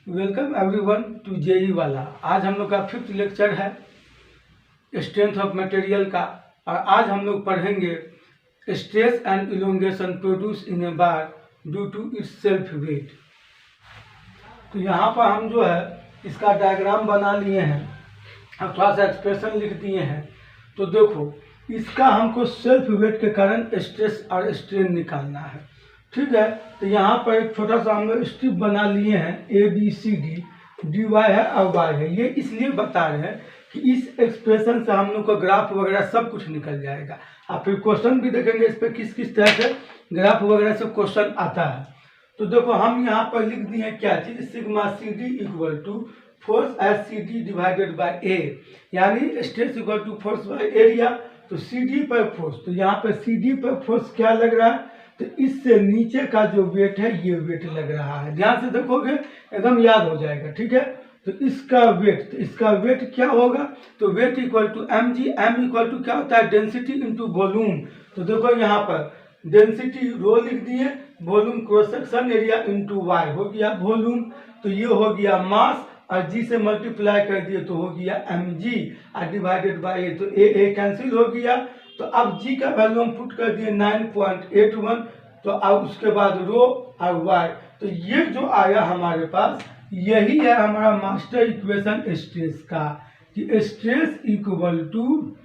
Welcome everyone to JEE वाला। आज हम लोग का 5th लेक्चर है स्ट्रेंथ ऑफ मटेरियल का, और आज हम लोग पढ़ेंगे stress and elongation produce in a bar due to its self weight. तो यहाँ पर हम जो है इसका डायग्राम बना लिए हैं, अब थोड़ा सा एक्सप्रेशन लिख दिए हैं। तो देखो, इसका हमको सेल्फ वेट के कारण स्ट्रेस और स्ट्रेन निकालना है, ठीक है। तो यहाँ पर एक छोटा सा हम लोग स्ट्रिप बना लिए हैं, A B C D, D Y है और वाई है। ये इसलिए बता रहे हैं कि इस एक्सप्रेशन से हम लोग का ग्राफ वगैरह सब कुछ निकल जाएगा। आप फिर क्वेश्चन भी देखेंगे इस पर किस किस तरह से ग्राफ वगैरह से क्वेश्चन आता है। तो देखो, हम यहाँ पर लिख दिए क्या चीज़, sigma C D equal to force S C D divided by A, यानी stress equal to force by area. तो सी डी पर फोर्स, तो यहाँ पर सी डी पर फोर्स क्या लग रहा है, तो इससे नीचे का जो वेट है ये वेट लग रहा है। ध्यान से देखोगे एकदम याद हो जाएगा, ठीक है। तो इसका वेट, तो इसका वेट क्या होगा, तो weight equal to M G, M equal to क्या होता है, डेंसिटी इंटू वॉल्यूम। तो देखो यहाँ पर डेंसिटी रो लिख दिए, volume cross section area into y हो गया वॉल्यूम। तो ये हो गया मास, और जी से मल्टीप्लाई कर दिए तो हो गया एम जी और डिवाइडेड बाई ए, तो ए कैंसिल हो गया। तो अब जी का वैल्यू हम पुट कर दिए 9.81। तो अब उसके बाद रो और वाई, तो ये जो आया हमारे पास, यही है हमारा मास्टर इक्वेशन स्ट्रेस का, कि stress equal to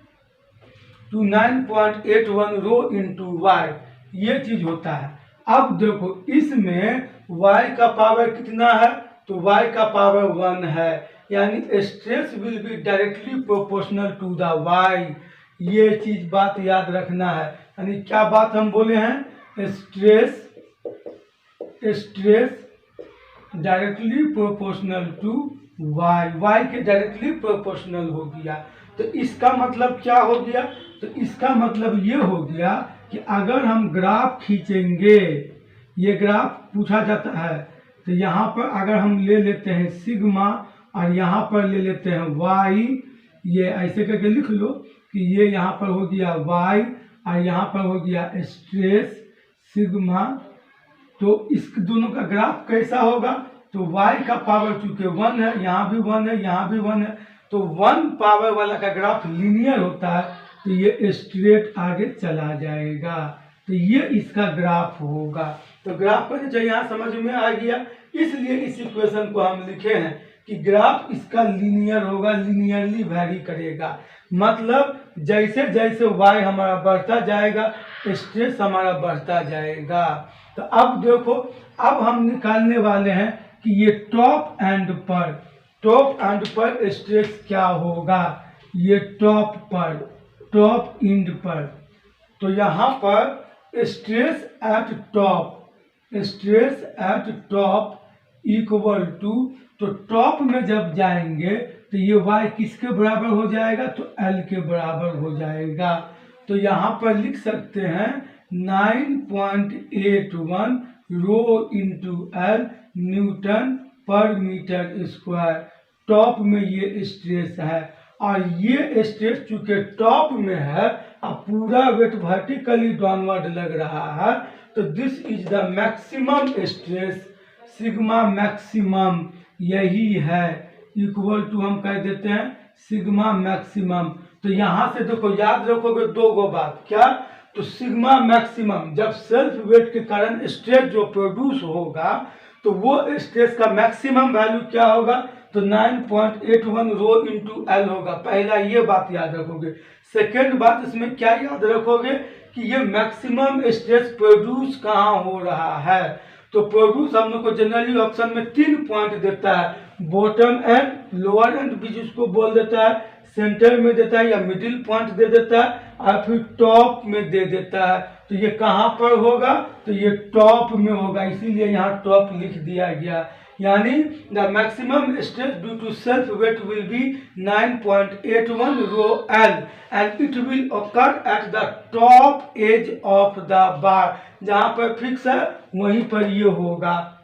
9.81 rho into y, ये चीज होता है। अब देखो इसमें y का पावर कितना है, तो y का पावर 1 है, यानी stress will be directly proportional to the y। ये चीज बात याद रखना है। यानी क्या बात हम बोले हैं, stress directly proportional to y के डायरेक्टली प्रोपोर्शनल हो गया। तो इसका मतलब क्या हो गया, तो इसका मतलब ये हो गया कि अगर हम ग्राफ खींचेंगे, ये ग्राफ पूछा जाता है, तो यहाँ पर अगर हम ले लेते हैं सिग्मा और यहाँ पर ले लेते हैं y, ये ऐसे करके लिख लो कि ये यहाँ पर हो गया y और यहाँ पर हो गया स्ट्रेस सिग्मा। तो इस दोनों का ग्राफ कैसा होगा, तो y का पावर चूंकि 1 है, यहाँ भी 1 है, यहाँ भी 1 है, तो 1 पावर वाला का ग्राफ लीनियर होता है, तो ये स्ट्रेट आगे चला जाएगा। तो ये इसका ग्राफ होगा। तो ग्राफ पर जो यहाँ समझ में आ गया, इसलिए इस इक्वेशन को हम लिखे हैं कि ग्राफ इसका लीनियर होगा, लीनियरली वैरी करेगा। मतलब जैसे जैसे y हमारा बढ़ता जाएगा, स्ट्रेस हमारा बढ़ता जाएगा। तो अब देखो, अब हम निकालने वाले हैं कि ये टॉप एंड पर स्ट्रेस क्या होगा, ये टॉप एंड पर। तो यहाँ पर stress at top equal to, तो टॉप में जब जाएंगे तो ये y किसके बराबर हो जाएगा, तो L के बराबर हो जाएगा। तो यहाँ पर लिख सकते हैं 9.81 रो इंटू L न्यूटन पर मीटर स्क्वायर। टॉप में ये स्ट्रेस है, और ये स्ट्रेस चूंकि टॉप में है और पूरा वेट वर्टिकली डाउनवर्ड लग रहा है, तो this is the maximum stress, sigma maximum यही है, इक्वल टू हम कह देते हैं सिग्मा मैक्सिमम। तो यहाँ से देखो याद रखोगे दो गो बात, क्या, तो सिग्मा मैक्सिमम जब सेल्फ वेट के कारण स्ट्रेस जो प्रोड्यूस होगा, तो वो स्ट्रेस का मैक्सिमम वैल्यू क्या होगा, तो 9.81 रो इंटू एल होगा। पहला ये बात याद रखोगे। सेकेंड बात इसमें क्या याद रखोगे कि ये मैक्सिमम स्ट्रेस प्रोड्यूस कहाँ हो रहा है, तो प्रोड्यूस हम लोग को जनरली ऑप्शन में 3 पॉइंट देता है, बॉटम एंड, लोअर एंड भी जिसको बोल देता है, सेंटर में देता है या मिडिल पॉइंट दे देता है, और फिर टॉप में दे देता है। तो ये कहाँ पर होगा, तो ये टॉप में होगा, इसीलिए यहाँ टॉप लिख दिया गया। यानी the maximum stress due to self weight will be 9.81 rho L and it will occur at the top edge of the bar. जहाँ पर फिक्स है वहीं पर ये होगा।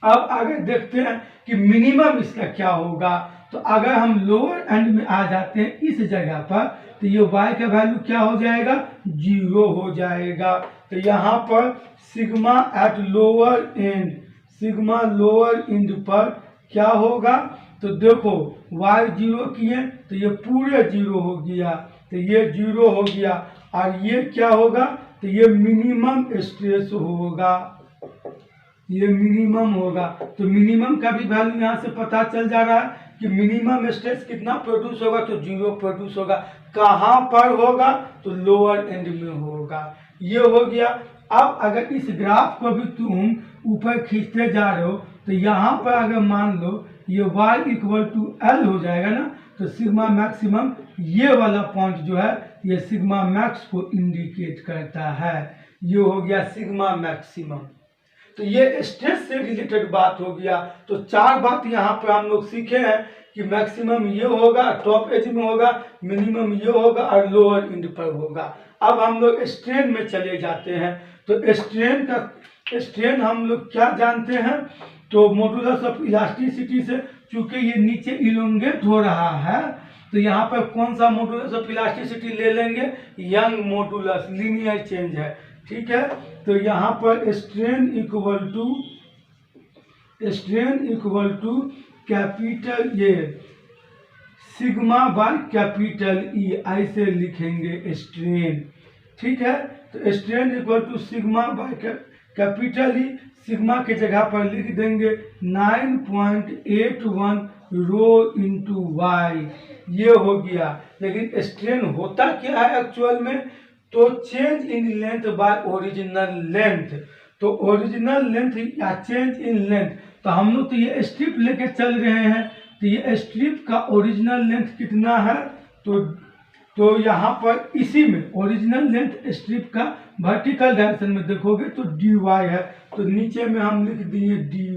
अब आगे देखते हैं कि मिनिमम इसका क्या होगा। तो अगर हम लोअर एंड में आ जाते हैं इस जगह पर, तो ये y का वैल्यू क्या हो जाएगा, 0 हो जाएगा। तो यहाँ पर sigma at lower and, sigma lower and पर क्या होगा, तो देखो y 0 किए तो ये पूरे 0 हो गया, तो ये 0 हो गया, और ये क्या होगा, तो ये मिनिमम स्ट्रेस होगा, ये मिनिमम होगा। तो मिनिमम का भी वैल्यू यहाँ से पता चल जा रहा है कि मिनिमम स्ट्रेस कितना प्रोड्यूस होगा, तो 0 प्रोड्यूस होगा। कहाँ पर होगा, तो लोअर एंड में होगा। ये हो गया। अब अगर इस ग्राफ को भी तुम ऊपर खींचते जा रहे हो, तो यहाँ पर अगर मान लो ये y इक्वल टू एल हो जाएगा ना, तो सिग्मा मैक्सिमम ये वाला पॉइंट जो है ये सिग्मा मैक्स को इंडिकेट करता है। ये हो गया सिग्मा मैक्सिमम। तो ये स्ट्रेस से रिलेटेड बात हो गया। तो 4 बात यहाँ पर हम लोग सीखे हैं कि मैक्सिमम ये होगा, टॉप एज में होगा, मिनिमम ये होगा और लोअर एंड पर होगा। अब हम लोग स्ट्रेन में चले जाते हैं। तो स्ट्रेन हम लोग क्या जानते हैं, तो मॉडुलस ऑफ इलास्टिसिटी से, चूंकि ये नीचे इलोंगेट हो रहा है, तो यहाँ पर कौन सा मॉडुलस ऑफ इलास्टिसिटी ले लेंगे, यंग मॉडुलस, लीनियर चेंज है, ठीक है। तो यहाँ पर स्ट्रेन इक्वल टू कैपिटल ये सिग्मा बाय कैपिटल ई, ऐसे लिखेंगे स्ट्रेन, ठीक है। तो strain equal to sigma by capital E, sigma के जगह पर लिख देंगे 9.81 रो इंटू वाई, ये हो गया। लेकिन स्ट्रेन होता क्या है एक्चुअल में, तो change in length bye original length. तो ओरिजिनल लेंथ या चेंज इन लेंथ, तो हम लोग तो ये स्ट्रिप लेके चल रहे हैं, तो ये स्ट्रिप का ओरिजिनल लेंथ कितना है, तो यहाँ पर इसी में ओरिजिनल लेंथ स्ट्रिप का वर्टिकल डायरेक्शन में देखोगे तो dy है, तो नीचे में हम लिख दिए dy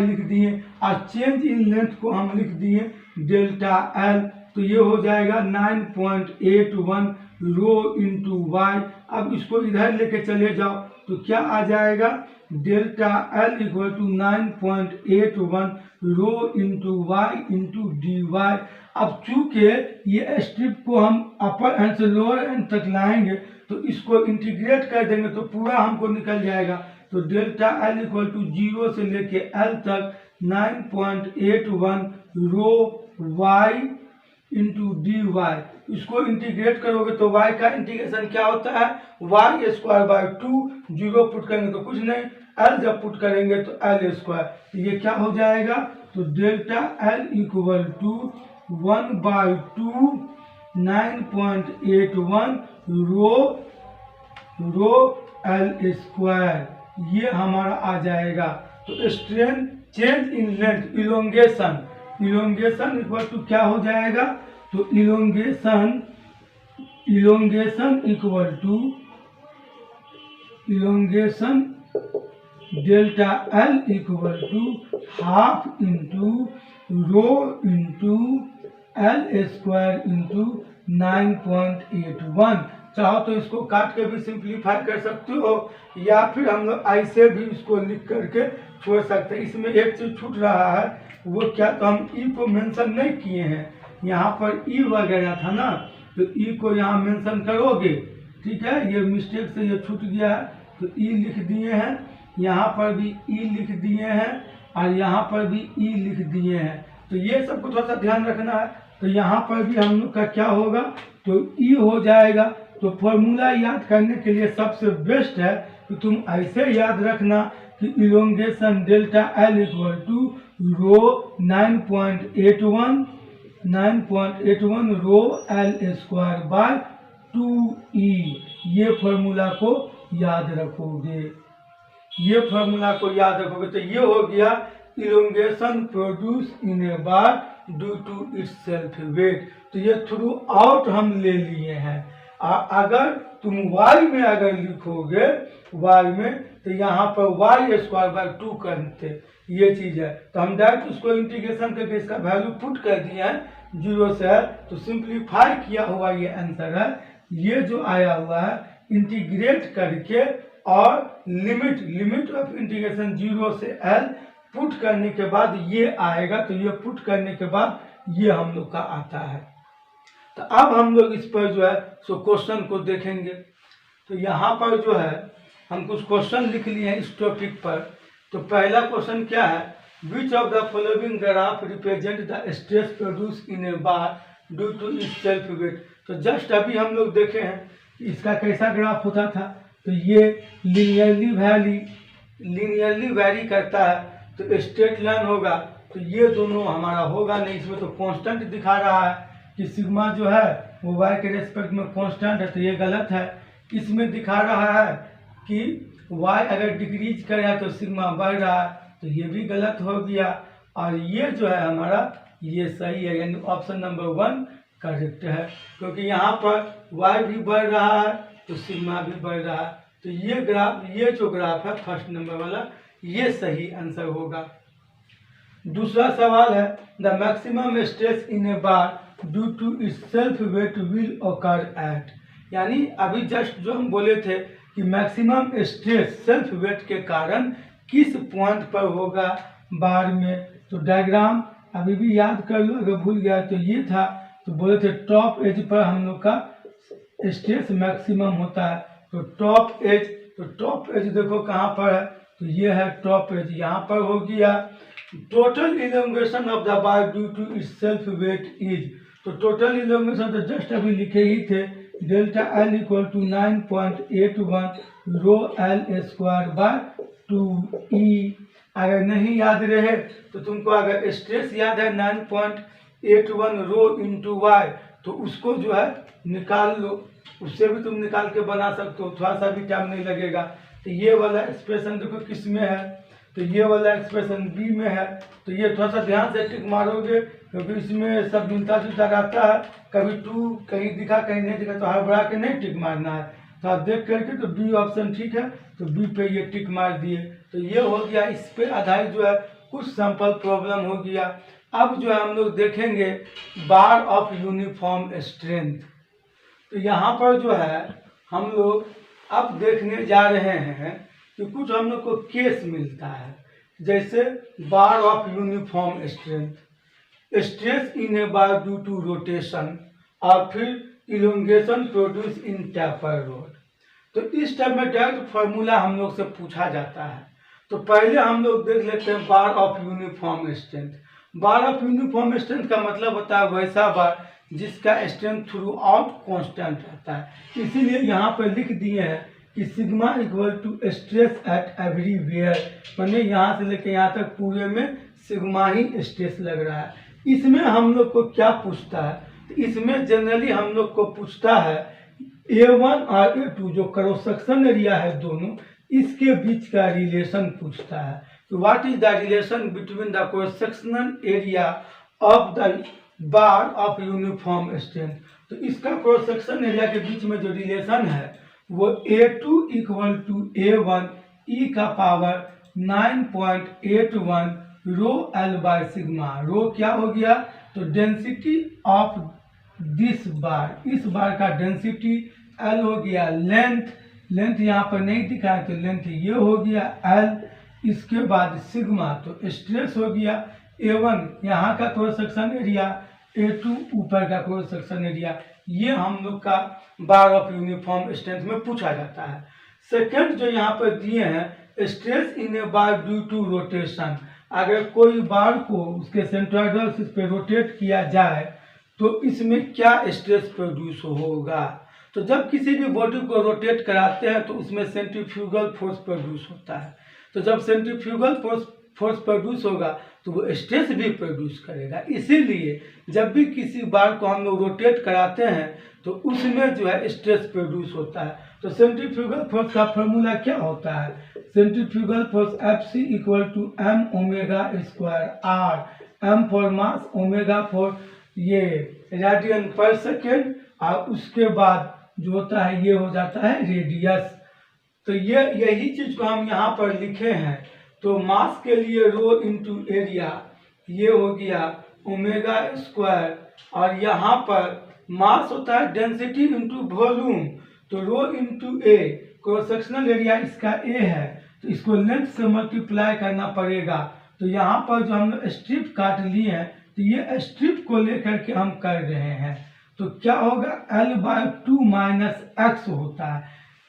लिख दिए, और चेंज इन लेंथ को हम लिख दिए डेल्टा एल। तो ये हो जाएगा 9.81 रो इंटू वाई। अब इसको इधर लेके चले जाओ तो क्या आ जाएगा, delta L equal to 9.81 rho into y into d y. अब चूंकि ये स्ट्रिप को हम अपर एंड से लोअर एंड तक लाएंगे, तो इसको इंटीग्रेट कर देंगे तो पूरा हमको निकल जाएगा। तो डेल्टा एल इक्वल टू 0 से लेके एल तक 9.81 रो वाई इंटू डी वाई। इसको इंटीग्रेट करोगे तो y का इंटीग्रेशन क्या होता है, y स्क्वायर बाय 2, 0 पुट करेंगे तो कुछ नहीं, l जब पुट करेंगे तो l स्क्वायर। तो ये क्या हो जाएगा, तो delta l equal to 1/2 9.81 rho l square, ये हमारा आ जाएगा। तो strain change in length elongation equal to क्या हो जाएगा, तो elongation delta L equal to half into rho into L square into 9.81। चाहो तो इसको काट के भी सिंप्लीफाई कर सकते हो, या फिर हम लोग ऐसे भी इसको लिख करके छोड़ सकते हैं। इसमें एक चीज छूट रहा है, वो क्या, तो हम ई को मेंशन नहीं किए हैं, यहाँ पर ई वगैरह था ना, तो ई को यहाँ मेंशन करोगे, ठीक है। ये मिस्टेक से ये छूट गया है, तो ई लिख दिए हैं, यहाँ पर भी ई लिख दिए हैं, और यहाँ पर भी ई लिख दिए हैं। तो ये सबको थोड़ा सा ध्यान रखना है। तो यहाँ पर भी हम लोग का क्या होगा, तो ई हो जाएगा। तो फॉर्मूला याद करने के लिए सबसे बेस्ट है कि तुम ऐसे याद रखना कि elongation delta L equal to rho 9.81 rho L square by 2e। ये फॉर्मूला को याद रखोगे, तो ये हो गया elongation produce in a bar due to its self weight. तो ये थ्रू आउट हम ले लिए हैं। अगर तुम y में अगर लिखोगे y में, तो यहाँ पर y स्क्वायर बाय 2 करते, ये चीज है। तो हम डायरेक्ट उसको इंटीग्रेशन करके इसका वैल्यू पुट कर दिए हैं 0 से, तो सिंप्लीफाई किया हुआ ये आंसर है। ये जो आया हुआ है इंटीग्रेट करके और लिमिट ऑफ इंटीग्रेशन 0 से l पुट करने के बाद ये आएगा। तो ये पुट करने के बाद ये हम लोग का आता है। तो अब हम लोग इस पर जो है सो क्वेश्चन को देखेंगे। तो यहाँ पर जो है हम कुछ क्वेश्चन लिख लिए हैं इस टॉपिक पर। तो पहला क्वेश्चन क्या है, which of the following graph represent the stress produce in a bar due to its self weight. तो जस्ट अभी हम लोग देखे हैं कि इसका कैसा ग्राफ होता था, तो ये लीनियरली वैरी करता है, तो स्ट्रेट लाइन होगा, तो ये दोनों हमारा होगा नहीं। इसमें तो कांस्टेंट दिखा रहा है कि सिग्मा जो है वो वाई के रेस्पेक्ट में कांस्टेंट है, तो ये गलत है। इसमें दिखा रहा है कि वाई अगर डिक्रीज करे तो सिग्मा बढ़ रहा है, तो ये भी गलत हो गया। और ये जो है हमारा ये सही है, यानी ऑप्शन नंबर 1 करेक्ट है, क्योंकि यहाँ पर वाई भी बढ़ रहा है तो सिग्मा भी बढ़ रहा है। तो ये जो ग्राफ है फर्स्ट नंबर वाला, ये सही आंसर होगा। दूसरा सवाल है the maximum stress in a bar due to its self weight will occur at, यानी अभी जस्ट जो हम बोले थे कि मैक्सिमम स्ट्रेस सेल्फ वेट के कारण किस पॉइंट पर होगा बार में। तो डायग्राम अभी भी याद कर लो, अगर भूल गया तो ये था, तो बोले थे टॉप एज पर हम लोग का स्ट्रेस मैक्सिमम होता है। तो टॉप एज देखो कहाँ पर है, तो ये है टॉप एज, यहाँ पर हो गया। Total elongation of the bar due to its self weight is, तो टोटल इलोंगेशन तो जस्ट अभी लिखे ही थे, delta L equal to 9.81 rho L square by 2e। अगर नहीं याद रहे तो तुमको अगर स्ट्रेस याद है 9.81 रो इंटू वाई, तो उसको जो है निकाल लो, उससे भी तुम निकाल के बना सकते हो, थोड़ा सा भी टाइम नहीं लगेगा। तो ये वाला एक्सप्रेशन देखो किस में है, तो ये वाला एक्सप्रेशन बी में है। तो ये थोड़ा सा ध्यान से टिक मारोगे, क्योंकि इसमें सब मिलता जुलता रहता है, कभी 2 कहीं दिखा कहीं नहीं दिखा, तो हड़बड़ा के नहीं टिक मारना है। तो आप देख करके तो बी ऑप्शन ठीक है, तो बी पे ये टिक मार दिए। तो ये हो गया, इस पे आधारित जो है कुछ सैंपल प्रॉब्लम हो गया। अब जो है हम लोग देखेंगे बार ऑफ यूनिफॉर्म स्ट्रेंथ। तो यहाँ पर जो है हम लोग अब देखने जा रहे हैं कि कुछ हम लोग को केस मिलता है, जैसे bar of uniform strength, stress in a bar due to rotation, और फिर elongation produce in taper rod. तो इस टाइप में डायरेक्ट फार्मूला हम लोग से पूछा जाता है। तो पहले हम लोग देख लेते हैं bar of uniform strength. Bar of uniform strength का मतलब होता है वैसा बार जिसका स्ट्रेंथ थ्रू आउट कॉन्स्टेंट रहता है। इसीलिए यहाँ पर लिख दिए हैं कि sigma equal to stress at everywhere, मैंने यहाँ से लेकर यहाँ तक पूरे में सिग्मा ही स्ट्रेस लग रहा है। इसमें हम लोग को क्या पूछता है, तो इसमें जनरली हम लोग को पूछता है A1 और A2 जो क्रॉस सेक्शन एरिया है दोनों, इसके बीच का रिलेशन पूछता है। तो what is the relation between the cross sectional area of the bar of uniform strength. तो इसका क्रॉस सेक्शन एरिया के बीच में जो रिलेशन है वो A2 equal to A1 e का power 9.81 rho L by sigma. Rho क्या हो गया, तो डेंसिटी ऑफ दिस बार, इस बार का डेंसिटी एल हो गया, लेंथ यहाँ पर नहीं दिखा है तो लेंथ ये हो गया एल। इसके बाद सिग्मा, तो स्ट्रेस हो गया A1 यहाँ का क्रॉस सेक्शन एरिया, A2 ऊपर का क्रॉस सेक्शन एरिया। ये हम लोग का बार ऑफ यूनिफॉर्म स्ट्रेंथ में पूछा जाता है। सेकंड जो यहाँ पर दिए हैं stress in a bar due to rotation, अगर कोई बार को उसके सेंट्रोइडल एक्सिस पे रोटेट किया जाए तो इसमें क्या स्ट्रेस प्रोड्यूस होगा। तो जब किसी भी बॉडी को रोटेट कराते हैं तो उसमें सेंट्रीफ्यूगल फोर्स प्रोड्यूस होता है। तो जब सेंट्रीफ्यूगल फोर्स प्रोड्यूस होगा तो वो स्ट्रेस भी प्रोड्यूस करेगा। इसीलिए जब भी किसी बार को हम लोग रोटेट कराते हैं तो उसमें जो है स्ट्रेस प्रोड्यूस होता है। तो सेंट्रीफ्यूगल फोर्स का फॉर्मूला क्या होता है, centrifugal force Fc equal to m omega square r, m for mass, omega for ये रेडियन पर सेकेंड, और उसके बाद जो होता है ये हो जाता है रेडियस। तो ये यही चीज को हम यहाँ पर लिखे हैं। तो मास के लिए रो इंटू एरिया, ये हो गया ओमेगा स्क्वायर, और यहाँ पर मास होता है डेंसिटी इंटू वॉल्यूम, तो रो इंटू ए, क्रॉस सेक्शनल एरिया इसका ए है, तो इसको लेंथ से मल्टीप्लाई करना पड़ेगा। तो यहाँ पर जो हम लोग स्ट्रिप काट लिए हैं, तो ये स्ट्रिप को लेकर के हम कर रहे हैं। तो क्या होगा, L/2 माइनस एक्स होता है,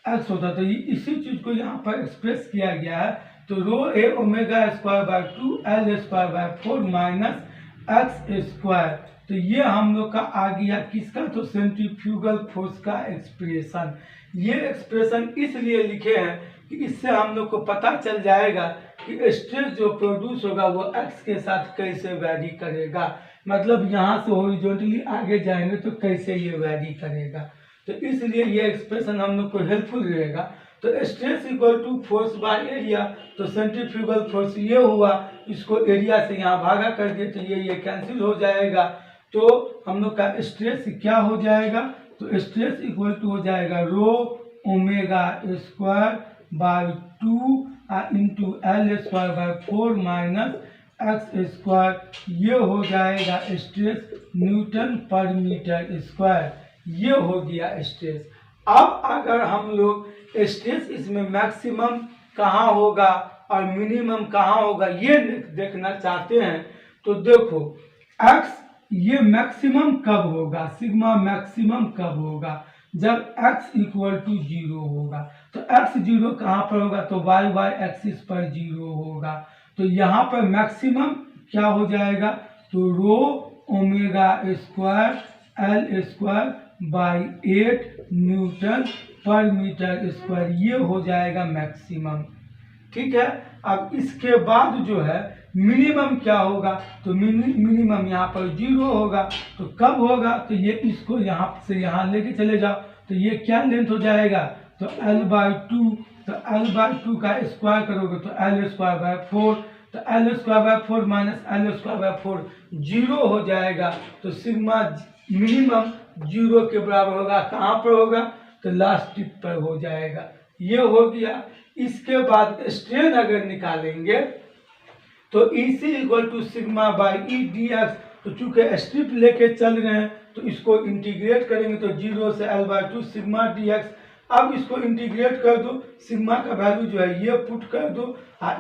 एक्स होता है। तो इसी चीज को यहाँ पर एक्सप्रेस किया गया है तो rho A omega square by 2 L square by 4 minus X square. तो ये हम लोग का आ गया किसका, तो सेंट्रीफ्यूगल फोर्स का एक्सप्रेशन। ये एक्सप्रेशन इसलिए लिखे हैं कि इससे हम लोग को पता चल जाएगा कि स्ट्रेस जो प्रोड्यूस होगा वो एक्स के साथ कैसे वैरी करेगा, मतलब यहाँ से हॉरिजॉन्टली आगे जाएंगे तो कैसे ये वैरी करेगा। तो इसलिए ये एक्सप्रेशन हम लोग को हेल्पफुल रहेगा। तो stress equal to force by area, तो सेंट्रीफ्यूगल फोर्स ये हुआ, इसको एरिया से यहाँ भागा कर दिए तो ये कैंसिल हो जाएगा। तो हम लोग का स्ट्रेस क्या हो जाएगा, तो स्ट्रेस इक्वल टू हो जाएगा रो omega square by 2 into L square by 4 minus X square. ये हो जाएगा स्ट्रेस न्यूटन पर मीटर स्क्वायर। ये हो गया स्ट्रेस। अब अगर हम लोग स्ट्रेस इसमें मैक्सिमम कहाँ होगा और मिनिमम कहाँ होगा ये देखना चाहते हैं, तो देखो एक्स ये मैक्सिमम कब होगा, सिग्मा मैक्सिमम कब होगा, जब x इक्वल टू 0 होगा। तो x 0 कहाँ पर होगा, तो y एक्सिस पर 0 होगा। तो यहाँ पर मैक्सिमम क्या हो जाएगा, तो रो omega square L square by 8 Newton पर मीटर स्क्वायर, ये हो जाएगा मैक्सिमम। ठीक है। अब इसके बाद जो है मिनिमम क्या होगा, तो मिनिमम यहाँ पर 0 होगा। तो कब होगा, तो ये इसको यहाँ से यहाँ लेके चले जाओ, तो ये क्या लेंथ हो जाएगा, तो l/2। तो l/2 का स्क्वायर करोगे तो l स्क्वायर बाय 4, तो l square by 4 minus l square by 4 0 हो जाएगा। तो सिग्मा मिनिमम 0 के बराबर होगा। कहाँ पर होगा, तो लास्ट टिप पर हो जाएगा। ये हो गया। इसके बाद स्ट्रेन अगर निकालेंगे तो EC equal to sigma by E d x. तो चूंकि स्ट्रिप लेके चल रहे हैं तो इसको इंटीग्रेट करेंगे तो 0 से l/2 सिग्मा डी एक्स। अब इसको इंटीग्रेट कर दो, सिग्मा का वैल्यू जो है ये पुट कर दो,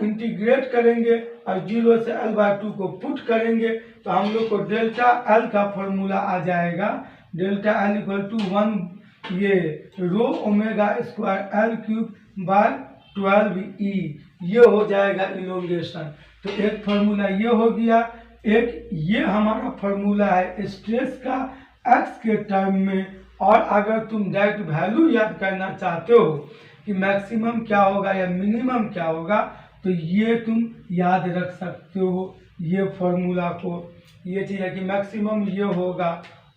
इंटीग्रेट करेंगे और 0 से l/2 को पुट करेंगे तो हम लोग को डेल्टा एल का फॉर्मूला आ जाएगा। डेल्टा एल इक्वल टू 1 ये रो omega square L cube by 12e, ये हो जाएगा इलोंगेशन। तो एक फार्मूला ये हो गया। एक ये हमारा फार्मूला है स्ट्रेस का एक्स के टर्म में। और अगर तुम डायरेक्ट वैल्यू याद करना चाहते हो कि मैक्सिमम क्या होगा या मिनिमम क्या होगा, तो ये तुम याद रख सकते हो ये फार्मूला को। ये चीज़ है कि मैक्सिमम ये होगा।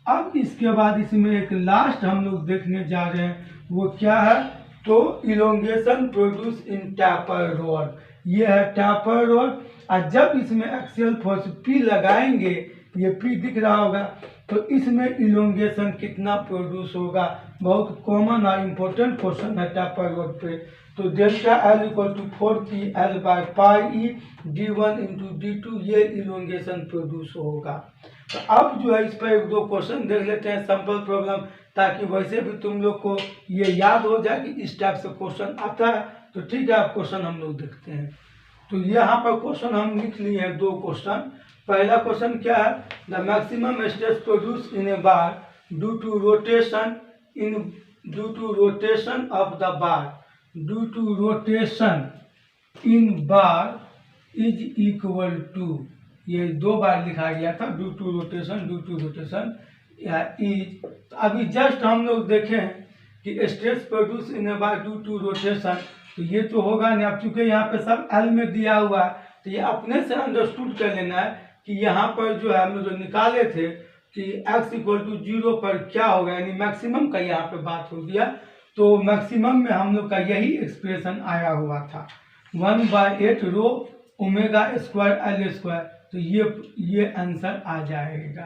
अब इसके बाद इसमें एक लास्ट हम लोग देखने जा रहे हैं, वो क्या है, तो elongation produce in tapper rod. ये है टैपर रॉड। और जब इसमें एक्सियल फोर्स P लगाएंगे, ये P दिख रहा होगा, तो इसमें इलोंगेशन कितना प्रोड्यूस होगा। बहुत कॉमन और इम्पोर्टेंट क्वेश्चन है टैपर रॉड पे। तो delta L equal to 4PL by pi d1 into d2, ये इलोंगेशन प्रोड्यूस होगा। तो अब जो है इस पर एक दो क्वेश्चन देख लेते हैं, सैम्पल प्रॉब्लम, ताकि वैसे भी तुम लोग को ये याद हो जाए कि इस टाइप से क्वेश्चन आता है। तो ठीक है, अब क्वेश्चन हम लोग देखते हैं। तो यहाँ पर क्वेश्चन हम लिख लिए हैं दो क्वेश्चन। पहला क्वेश्चन क्या है, the maximum stress produce in a bar due to rotation of the bar, due to rotation in bar is equal to, ये दो बार लिखा गया था, ड्यू टू रोटेशन या इज। तो अभी जस्ट हम लोग देखें कि stress produce in a bar due to rotation, तो ये तो होगा नहीं। अब चूंकि यहाँ पे सब एल में दिया हुआ है तो ये अपने से अंडरस्टूड कर लेना है कि यहाँ पर जो है हम लोग जो निकाले थे कि x इक्वल टू 0 पर क्या होगा, यानी मैक्सिमम का यहाँ पे बात हो गया। तो मैक्सिमम में हम लोग का यही एक्सप्रेशन आया हुआ था, 1/8 रो ओमेगा स्क्वायर एल स्क्वायर। तो ये आंसर आ जाएगा।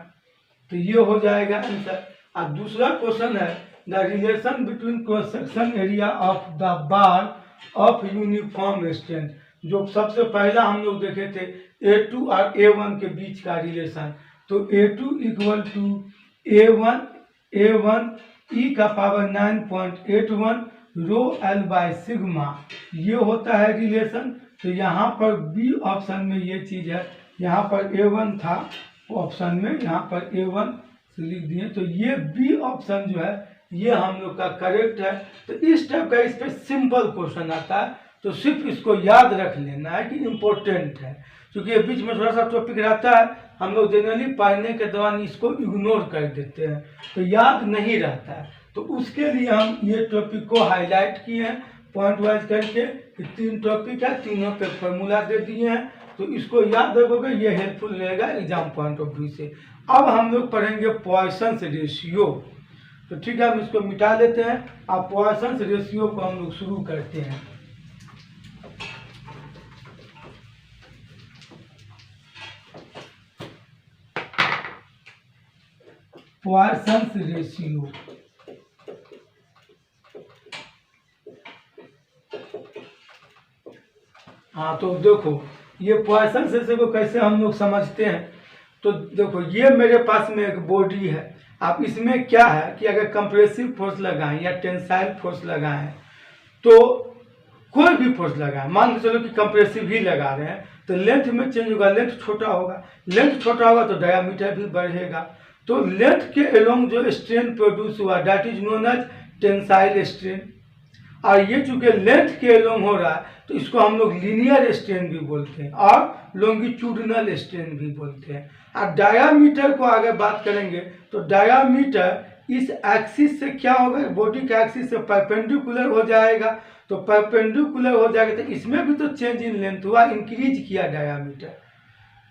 तो ये हो जाएगा आंसर। अब दूसरा क्वेश्चन है, the relation between cross section area of the bar of uniform strength. जो सबसे पहला हम लोग देखे थे A2 और A1 के बीच का रिलेशन। तो A2 equal to A1 e का power 9.81 rho L by sigma, ये होता है रिलेशन। तो यहाँ पर बी ऑप्शन में ये चीज़ है, यहाँ पर A1 था ऑप्शन में, यहाँ पर A1 से लिख दिए। तो ये बी ऑप्शन जो है ये हम लोग का करेक्ट है। तो इस टाइप का इस पर सिंपल क्वेश्चन आता है तो सिर्फ इसको याद रख लेना है कि इम्पोर्टेंट है, क्योंकि बीच में थोड़ा सा टॉपिक रहता है, हम लोग जनरली पढ़ने के दौरान इसको इग्नोर कर देते हैं, तो याद नहीं रहता है। तो उसके लिए हम ये टॉपिक को हाईलाइट किए हैं पॉइंट वाइज करके कि 3 टॉपिक है, तीनों पे फॉर्मूला दे दिए हैं, तो इसको याद रखोगे, ये हेल्पफुल रहेगा एग्जाम पॉइंट ऑफ व्यू से। अब हम लोग पढ़ेंगे पॉइसन्स रेशियो। तो ठीक है, हम इसको मिटा लेते हैं। अब पॉइसन्स रेशियो को हम लोग शुरू करते हैं। पॉइसन्स रेशियो, हाँ तो देखो ये पॉइसन्स रेशियो को कैसे हम लोग समझते हैं। तो देखो ये मेरे पास में एक बॉडी है, आप इसमें क्या है कि अगर कंप्रेसिव फोर्स लगाएं या टेंसाइल फोर्स लगाएं, तो कोई भी फोर्स लगाएं, मान के चलो कि कंप्रेसिव ही लगा रहे हैं, तो लेंथ में चेंज होगा, लेंथ छोटा होगा, लेंथ छोटा होगा तो डायामीटर भी बढ़ेगा। तो लेंथ के अलोंग जो स्ट्रेन प्रोड्यूस हुआ that is known as tensile strain, और ये चूंकि लेंथ के अलोंग हो रहा है तो इसको हम लोग लीनियर स्ट्रेन भी बोलते हैं और लॉन्गिट्यूडिनल स्ट्रेन भी बोलते हैं। और डायामीटर को आगे बात करेंगे तो डायामीटर इस एक्सिस से क्या होगा, बॉडी के एक्सिस से परपेंडिकुलर हो जाएगा, तो परपेंडिकुलर हो जाएगा तो इसमें भी तो चेंज इन लेंथ हुआ, इंक्रीज किया डायामीटर,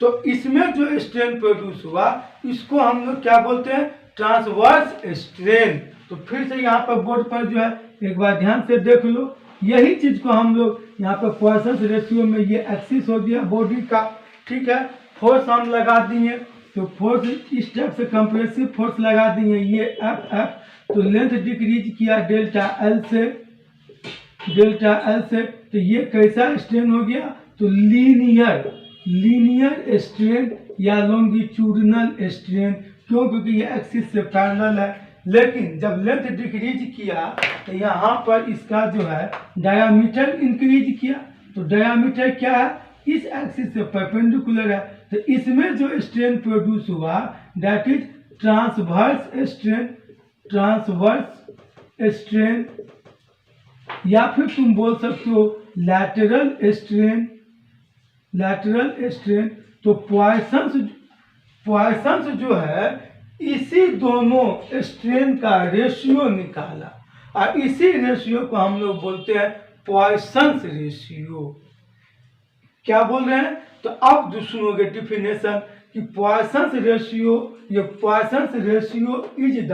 तो इसमें जो स्ट्रेन प्रोड्यूस हुआ इसको हम लोग क्या बोलते हैं, ट्रांसवर्स स्ट्रेन। तो फिर से यहाँ पर बोर्ड पर जो है एक बार ध्यान से देख लो, यही चीज को हम लोग यहाँ पर पॉइसन्स रेशियो में ये एक्सिस हो गया बॉडी का, ठीक है, फोर्स हम लगा दिए, तो फोर्स इस टाइप से कंप्रेसिव फोर्स लगा दिए, ये एफ, तो लेंथ डिक्रीज किया डेल्टा एल से, तो ये कैसा स्ट्रेन हो गया, तो लीनियर स्ट्रेन या लॉन्गिट्यूडिनल स्ट्रेन, क्यों, क्योंकि ये एक्सिस से पैरेलल है। लेकिन जब लेंथ डिक्रीज किया तो यहाँ पर इसका जो है डायामीटर इंक्रीज किया, तो डायामीटर क्या है, इस एक्सिस से परपेंडिकुलर है, तो इसमें जो स्ट्रेन प्रोड्यूस हुआ दैट इज ट्रांसवर्स स्ट्रेन, या फिर तुम बोल सकते हो लैटरल स्ट्रेन। तो पॉइसन्स जो है इसी दोनों स्ट्रेन का रेशियो निकाला, और इसी रेशियो को हम लोग बोलते हैं पॉइसन्स रेशियो। क्या बोल रहे हैं, तो अब जो सुनोगे डिफिनेशन कि पॉइसन्स रेशियो, ये Poisson's ratio is the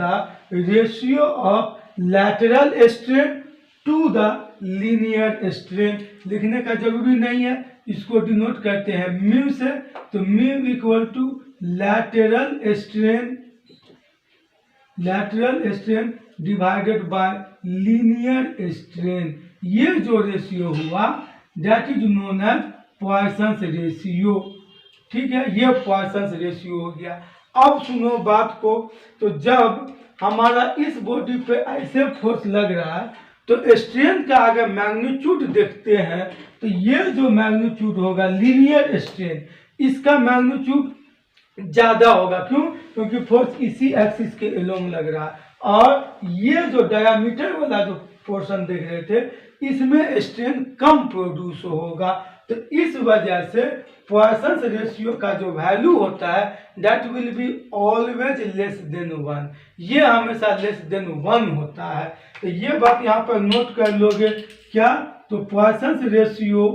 ratio of lateral strain to the linear strain. लिखने का जरूरी नहीं है, इसको डिनोट करते हैं म्यू से, तो mu equal to lateral strain divided by linear strain. ये जो रेशियो हुआ that is known as Poisson's ratio, ठीक है, ये पॉइसन्स रेशियो हो गया। अब सुनो बात को, तो जब हमारा इस बॉडी पे ऐसे फोर्स लग रहा है तो स्ट्रेन का अगर मैग्नीट्यूड देखते हैं तो ये जो मैग्नीट्यूड होगा लीनियर स्ट्रेन, इसका मैग्नीट्यूड ज्यादा होगा, क्यों, क्योंकि फोर्स इसी एक्सिस के अलोंग लग रहा है, और ये जो डायामीटर वाला जो पोर्शन देख रहे थे इसमें स्ट्रेन कम प्रोड्यूस होगा। तो इस वजह से पॉइसन्स रेशियो का जो वैल्यू होता है that will be always less than 1, ये हमेशा लेस देन 1 होता है। तो ये बात यहाँ पर नोट कर लोगे क्या, तो Poisson's ratio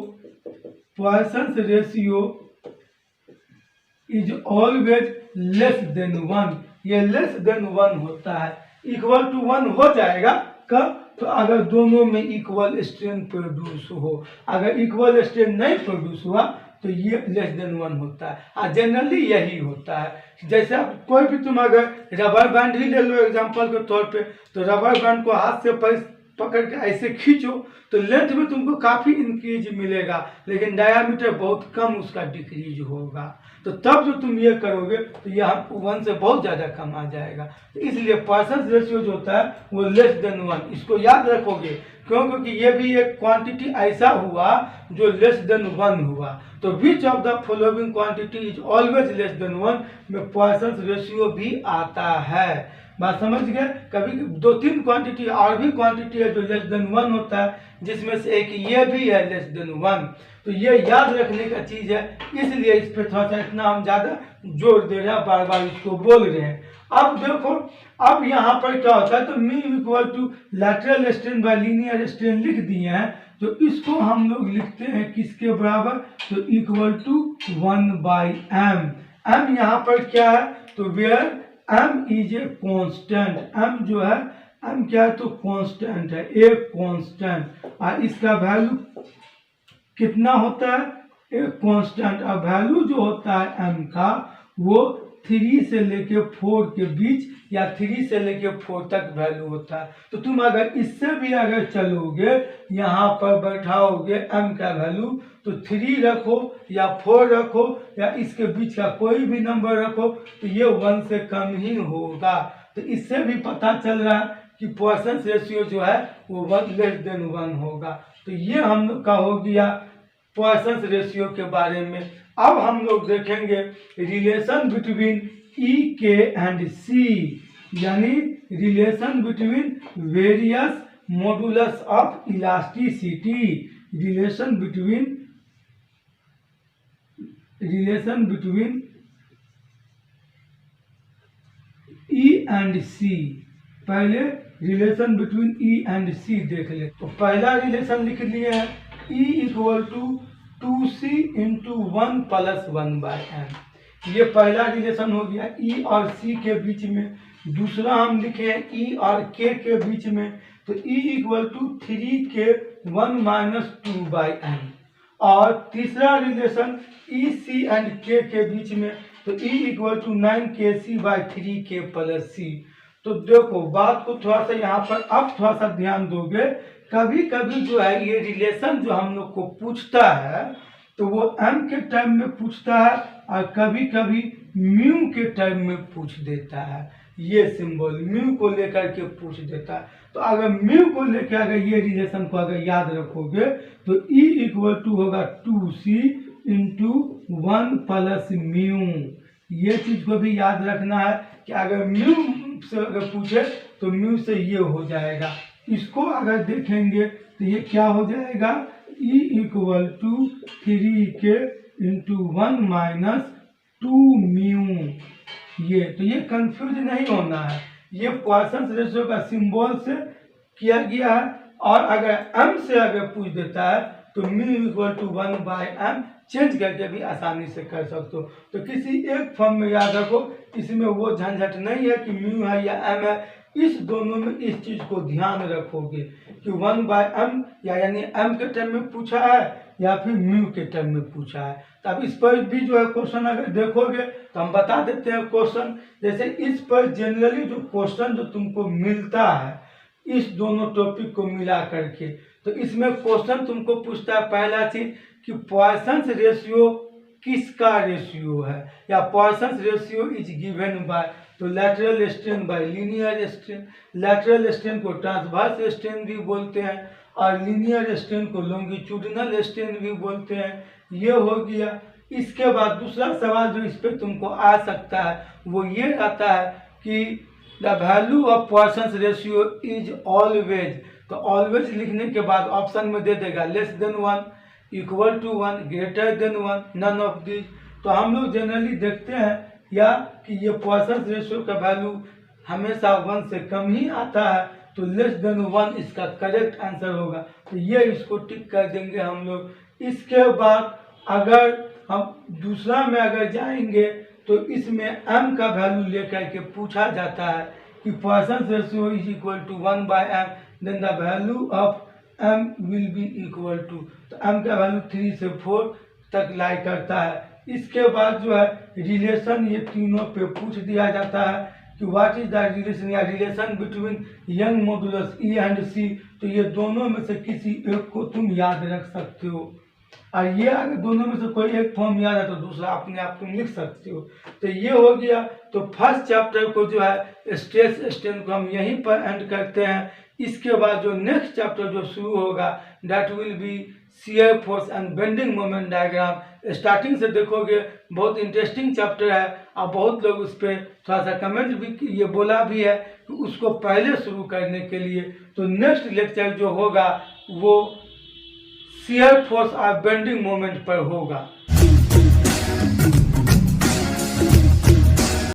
is always less than 1, ये लेस देन 1 होता है। इक्वल टू 1 हो जाएगा कब, तो अगर दोनों में इक्वल स्ट्रेन प्रोड्यूस हो, अगर इक्वल स्ट्रेन नहीं प्रोड्यूस हुआ तो ये लेस देन 1 होता है, और जनरली यही होता है। जैसे आप कोई भी तुम अगर रबर बैंड ही ले लो एग्जांपल के तौर पे, तो रबर बैंड को हाथ से पकड़ के ऐसे खींचो तो लेंथ में तुमको काफ़ी इंक्रीज मिलेगा, लेकिन डायामीटर बहुत कम उसका डिक्रीज होगा। तो तब जो तुम ये करोगे तो यह 1 से बहुत ज़्यादा कम आ जाएगा। तो इसलिए पॉइसन्स रेशियो जो होता है वो लेस देन 1, इसको याद रखोगे, क्यों, क्योंकि ये भी एक क्वांटिटी ऐसा हुआ जो लेस देन 1 हुआ। तो विच of the following quantity is always less than 1 में पॉइसन्स रेशियो भी आता है। बात समझ गए। कभी 2-3 क्वांटिटी और भी क्वांटिटी है जो लेस देन 1 होता है, जिसमें से एक ये भी है लेस देन 1। तो ये याद रखने का चीज़ है, इसलिए इस पर थोड़ा सा इतना हम ज़्यादा जोर दे रहे हैं, बार बार इसको बोल रहे हैं। अब देखो, अब यहाँ पर क्या होता है, तो mu equal to lateral strain by linear strain लिख दिए हैं, तो इसको हम लोग लिखते हैं किसके बराबर, तो इक्वल टू 1/m। m यहाँ पर क्या है, तो where m is a constant, m जो है m क्या है, तो कांस्टेंट है, एक कांस्टेंट, और इसका वैल्यू कितना होता है, एक कांस्टेंट। और वैल्यू जो होता है m का वो 3 से लेके 4 के बीच या 3 से लेके 4 तक वैल्यू होता है। तो तुम अगर इससे भी अगर चलोगे, यहाँ पर बैठाओगे m का वैल्यू, तो 3 रखो या 4 रखो या इसके बीच का कोई भी नंबर रखो, तो ये 1 से कम ही होगा। तो इससे भी पता चल रहा है कि पॉइसन रेशियो जो है वो 1 लेस देन 1 होगा। तो ये हम लोग का हो गया पॉइसन रेशियो के बारे में। अब हम लोग देखेंगे रिलेशन बिटवीन ई के एंड सी, यानी relation between various modulus of elasticity, relation between E and C. पहले relation between E and C देख ले। तो पहला रिलेशन लिख लिए हैं, E equal to 2c into 1 plus 1/m। ये पहला रिलेशन हो गया ई और सी के बीच में। दूसरा हम लिखे हैं ई और के बीच में, तो E equal to 3k 1 minus 2/m। और तीसरा रिलेशन ई सी एंड के बीच में, तो E equal to 9kc/3k plus C. तो देखो बात को थोड़ा सा यहाँ पर अब थोड़ा सा ध्यान दोगे, कभी कभी जो है ये रिलेशन जो हम लोग को पूछता है तो वो m के टर्म में पूछता है, और कभी कभी म्यू के टर्म में पूछ देता है। ये सिंबल म्यू को लेकर के पूछ देता है। तो अगर म्यू को लेकर अगर ये रिलेशन को अगर याद रखोगे, तो E इक्वल टू होगा 2c इंटू 1 प्लस म्यू। ये चीज को भी याद रखना है कि अगर म्यू से अगर पूछे तो म्यू से ये हो जाएगा। इसको अगर देखेंगे तो ये क्या हो जाएगा, E equal to 3k into 1 minus 2 mu. ये तो ये कंफ्यूज नहीं होना है, ये पॉइसन रेशियो का सिंबल से किया गया है। और अगर m से अगर पूछ देता है तो mu equal to 1/m change करके भी आसानी से कर सकते हो। तो किसी एक फॉर्म में याद रखो, इसमें वो झंझट नहीं है कि म्यू है या m है। इस दोनों में इस चीज को ध्यान रखोगे कि 1/m या यानी m के टर्म में पूछा है या फिर म्यू के टर्म में पूछा है। तो अब इस पर भी जो है क्वेश्चन अगर देखोगे तो हम बता देते हैं क्वेश्चन। जैसे इस पर जनरली जो क्वेश्चन जो तुमको मिलता है इस दोनों टॉपिक को मिला करके, तो इसमें क्वेश्चन तुमको पूछता है पहला चीज कि पॉइसन रेशियो किसका रेशियो है, या Poisson ratio is given by, तो lateral strain by linear strain. Lateral strain को ट्रांसवर्स स्ट्रेन भी बोलते हैं और लीनियर स्ट्रेन को लॉन्गिट्यूडिनल स्ट्रेन भी बोलते हैं। ये हो गया। इसके बाद दूसरा सवाल जो इस पर तुमको आ सकता है वो ये रहता है कि the value of Poisson ratio is always, तो ऑलवेज लिखने के बाद ऑप्शन में दे देगा less than 1, equal to 1, greater than 1, none of this. तो हम लोग जनरली देखते हैं या कि ये पॉइसन रेशियो का वैल्यू हमेशा 1 से कम ही आता है, तो लेस देन 1 इसका करेक्ट आंसर होगा। तो ये इसको टिक कर देंगे हम लोग। इसके बाद अगर हम दूसरा में अगर जाएंगे तो इसमें m का वैल्यू लेकर के पूछा जाता है कि Poisson ratio is equal to 1/m, then the value of m will be equal to, तो m का वैल्यू 3 से 4 तक लाई करता है। इसके बाद जो है रिलेशन ये तीनों पे पूछ दिया जाता है कि व्हाट इज द रिलेशन या relation between Young modulus E and C. तो ये दोनों में से किसी एक को तुम याद रख सकते हो, और ये अगर दोनों में से कोई एक फॉर्म याद है तो दूसरा अपने आप तुम लिख सकते हो। तो ये हो गया। तो फर्स्ट चैप्टर को जो है स्ट्रेस स्ट्रेन को हम यहीं पर एंड करते हैं। इसके बाद जो नेक्स्ट चैप्टर जो शुरू होगा that will be shear force and bending moment diagram, starting से देखोगे बहुत इंटरेस्टिंग चैप्टर है। और बहुत लोग उस पर थोड़ा सा कमेंट भी ये बोला भी है कि उसको पहले शुरू करने के लिए। तो नेक्स्ट लेक्चर जो होगा वो शियर फोर्स और बेंडिंग मोमेंट पर होगा।